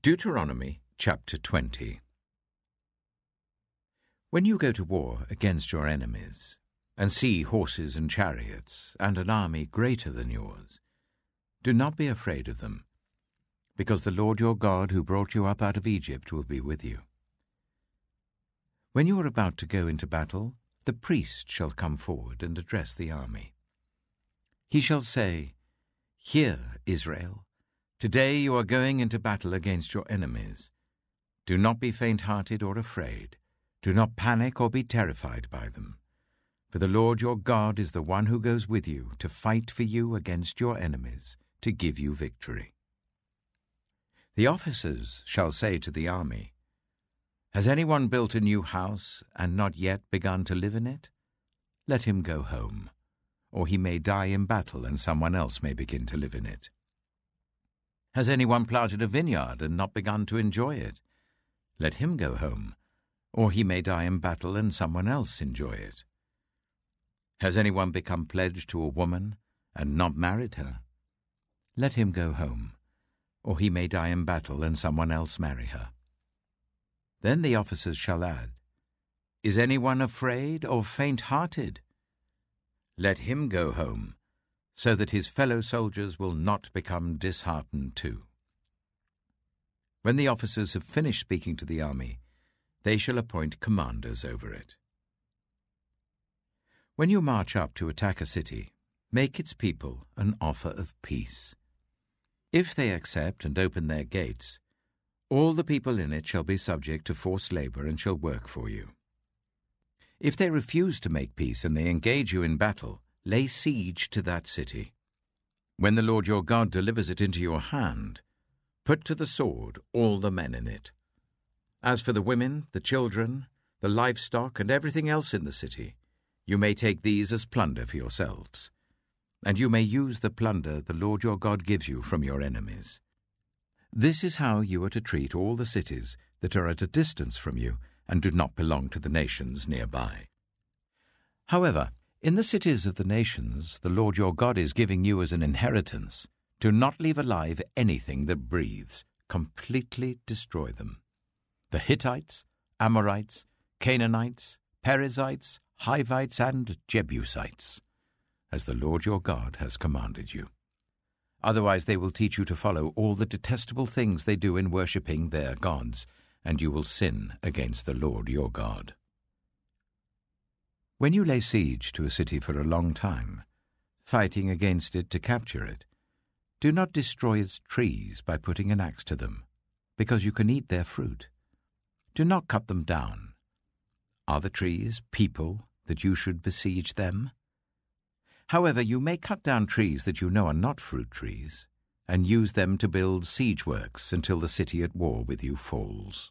Deuteronomy chapter 20. When you go to war against your enemies, and see horses and chariots, and an army greater than yours, do not be afraid of them, because the Lord your God, who brought you up out of Egypt, will be with you. When you are about to go into battle, the priest shall come forward and address the army. He shall say, "Hear, Israel, today you are going into battle against your enemies. Do not be faint-hearted or afraid. Do not panic or be terrified by them. For the Lord your God is the one who goes with you to fight for you against your enemies, to give you victory." The officers shall say to the army, "Has anyone built a new house and not yet begun to live in it? Let him go home, or he may die in battle and someone else may begin to live in it. Has anyone planted a vineyard and not begun to enjoy it? Let him go home, or he may die in battle and someone else enjoy it. Has anyone become pledged to a woman and not married her? Let him go home, or he may die in battle and someone else marry her." Then the officers shall add, "Is anyone afraid or faint-hearted? Let him go home, so that his fellow soldiers will not become disheartened too." When the officers have finished speaking to the army, they shall appoint commanders over it. When you march up to attack a city, make its people an offer of peace. If they accept and open their gates, all the people in it shall be subject to forced labor and shall work for you. If they refuse to make peace and they engage you in battle, lay siege to that city. When the Lord your God delivers it into your hand, put to the sword all the men in it. As for the women, the children, the livestock, and everything else in the city, you may take these as plunder for yourselves, and you may use the plunder the Lord your God gives you from your enemies. This is how you are to treat all the cities that are at a distance from you and do not belong to the nations nearby. However, in the cities of the nations the Lord your God is giving you as an inheritance, do not leave alive anything that breathes. Completely destroy them. The Hittites, Amorites, Canaanites, Perizzites, Hivites, and Jebusites, as the Lord your God has commanded you. Otherwise they will teach you to follow all the detestable things they do in worshipping their gods, and you will sin against the Lord your God. When you lay siege to a city for a long time, fighting against it to capture it, do not destroy its trees by putting an axe to them, because you can eat their fruit. Do not cut them down. Are the trees people that you should besiege them? However, you may cut down trees that you know are not fruit trees, and use them to build siege works until the city at war with you falls.